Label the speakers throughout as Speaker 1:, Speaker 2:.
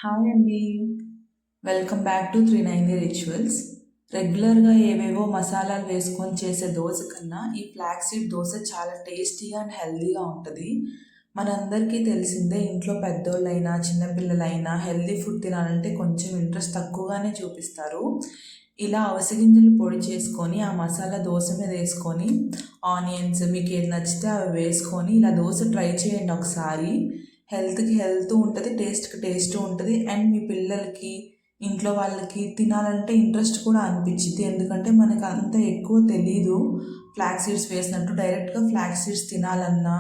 Speaker 1: Hi అండి. Welcome back to 390 rituals. రెగ్యులర్గా ఏవేవో మసాలాలు వేసుకొని చేసే దోశ కన్నా ఈ ఫ్లాక్స్ సీడ్ దోశ చాలా టేస్టీగా అండ్ హెల్తీగా ఉంటుంది. మనందరికీ తెలిసిందే, ఇంట్లో పెద్దోళ్ళైనా చిన్నపిల్లలైనా హెల్తీ ఫుడ్ తినాలంటే కొంచెం ఇంట్రెస్ట్ తక్కువగానే చూపిస్తారు. ఇలా అవిసె గింజలు పొడి చేసుకొని ఆ మసాలా దోశ మీద వేసుకొని ఆనియన్స్ మీకు ఏది నచ్చితే అవి వేసుకొని ఇలా దోశ ట్రై చేయండి ఒకసారి. హెల్త్కి హెల్త్ ఉంటుంది, టేస్ట్కి టేస్ట్ ఉంటుంది. అండ్ మీ పిల్లలకి ఇంట్లో వాళ్ళకి తినాలంటే ఇంట్రెస్ట్ కూడా అనిపించింది. ఎందుకంటే మనకు అంత ఎక్కువ తెలీదు ఫ్లాక్స్ సీడ్స్ వేసినట్టు. డైరెక్ట్గా ఫ్లాక్స్ సీడ్స్ తినాలన్నా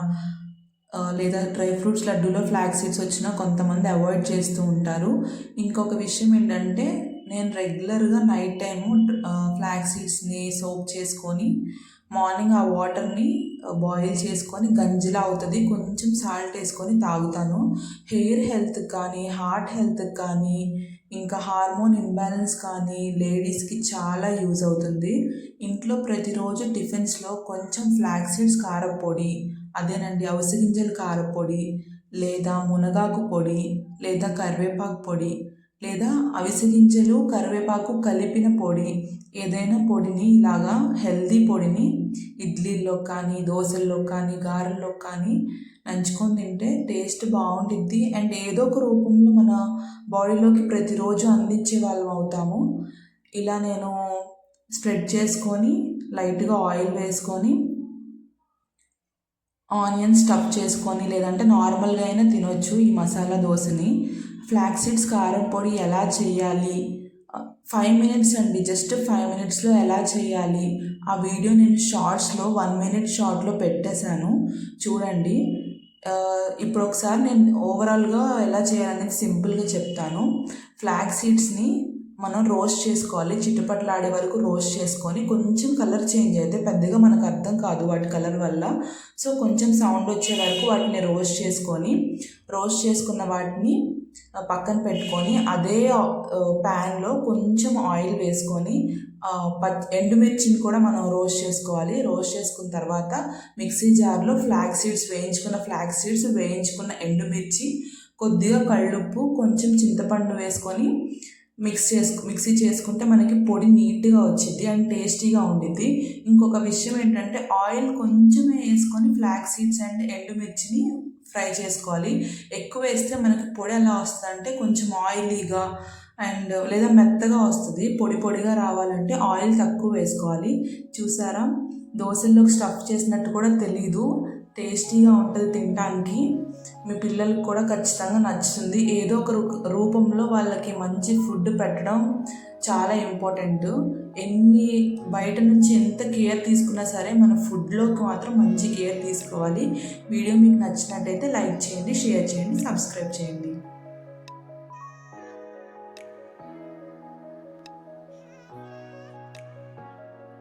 Speaker 1: లేదా డ్రై ఫ్రూట్స్ లడ్డూలో ఫ్లాక్స్ సీడ్స్ వచ్చినా కొంతమంది అవాయిడ్ చేస్తూ ఉంటారు. ఇంకొక విషయం ఏంటంటే, నేను రెగ్యులర్గా నైట్ టైము ఫ్లాక్స్ సీడ్స్ని సోక్ చేసుకొని మార్నింగ్ ఆ వాటర్ని బాయిల్ చేసుకొని గంజిలా అవుతుంది, కొంచెం సాల్ట్ వేసుకొని తాగుతాను. హెయిర్ హెల్త్కి కానీ హార్ట్ హెల్త్కి కానీ ఇంకా హార్మోన్ ఇంబ్యాలెన్స్ కానీ లేడీస్కి చాలా యూజ్ అవుతుంది. ఇంట్లో ప్రతిరోజు టిఫిన్స్లో కొంచెం ఫ్లాక్స్ సీడ్స్ కారపొడి, అదేనండి అవిసె గింజల కారపొడి, లేదా మునగాకు పొడి, లేదా కరివేపాకు పొడి, లేదా అవిసె గింజలు కరివేపాకు కలిపిన పొడి, ఏదైనా పొడిని ఇలాగా హెల్దీ పొడిని ఇడ్లీల్లో కానీ దోశల్లో కానీ గారెల్లో కానీ నంచుకొని తింటే టేస్ట్ బాగుంటుంది. అండ్ ఏదో ఒక రూపంలో మన బాడీలోకి ప్రతిరోజు అందించే వాళ్ళం అవుతాము. ఇలా నేను స్ప్రెడ్ చేసుకొని లైట్గా ఆయిల్ వేసుకొని ఆనియన్ స్టఫ్ చేసుకొని లేదంటే నార్మల్గా అయినా తినొచ్చు ఈ మసాలా దోశని. ఫ్లాక్స్ సీడ్స్ కారం పొడి ఎలా చేయాలి, 5 మినిట్స్ అండి, జస్ట్ 5 మినిట్స్లో ఎలా చేయాలి ఆ వీడియో నేను షార్ట్స్లో 1 మినిట్ షార్ట్లో పెట్టేశాను, చూడండి. ఇప్పుడు ఒకసారి నేను ఓవరాల్గా ఎలా చేయాలనేది సింపుల్గా చెప్తాను. ఫ్లాక్స్ సీడ్స్ని మనం రోస్ట్ చేసుకోవాలి, చిట్టుపట్లాడే వరకు రోస్ట్ చేసుకొని కొంచెం కలర్ చేంజ్ అయితే పెద్దగా మనకు అర్థం కాదు వాటి కలర్ వల్ల. సో కొంచెం సౌండ్ వచ్చే వరకు వాటిని రోస్ట్ చేసుకున్న వాటిని పక్కన పెట్టుకొని అదే ప్యాన్లో కొంచెం ఆయిల్ వేసుకొని ఎండుమిర్చిని కూడా మనం రోస్ట్ చేసుకోవాలి. రోస్ట్ చేసుకున్న తర్వాత మిక్సీ జార్లో ఫ్లాక్స్ సీడ్స్ ఎండుమిర్చి, కొద్దిగా కళ్ళుప్పు, కొంచెం చింతపండు వేసుకొని మిక్సీ చేసుకుంటే మనకి పొడి నీట్గా వచ్చింది అండ్ టేస్టీగా ఉండిద్ది. ఇంకొక విషయం ఏంటంటే, ఆయిల్ కొంచెమే వేసుకొని ఫ్లాక్స్ సీడ్స్ అండ్ ఎండుమిర్చిని ఫ్రై చేసుకోవాలి. ఎక్కువ వేస్తే మనకి పొడి ఎలా వస్తుంది అంటే కొంచెం ఆయిలీగా అండ్ లేదా మెత్తగా వస్తుంది. పొడి పొడిగా రావాలంటే ఆయిల్ తక్కువ వేసుకోవాలి. చూసారా, దోశల్లోకి స్టఫ్ చేసినట్టు కూడా తెలీదు, టేస్టీగా ఉంటుంది తినడానికి. మీ పిల్లలకు కూడా ఖచ్చితంగా నచ్చుతుంది. ఏదో ఒక రూపంలో వాళ్ళకి మంచి ఫుడ్ పెట్టడం చాలా ఇంపార్టెంట్. బయట నుంచి ఎంత కేర్ తీసుకున్నా సరే మన ఫుడ్లోకి మాత్రం మంచి కేర్ తీసుకోవాలి. వీడియో మీకు నచ్చినట్టయితే లైక్ చేయండి, షేర్ చేయండి, సబ్స్క్రైబ్ చేయండి.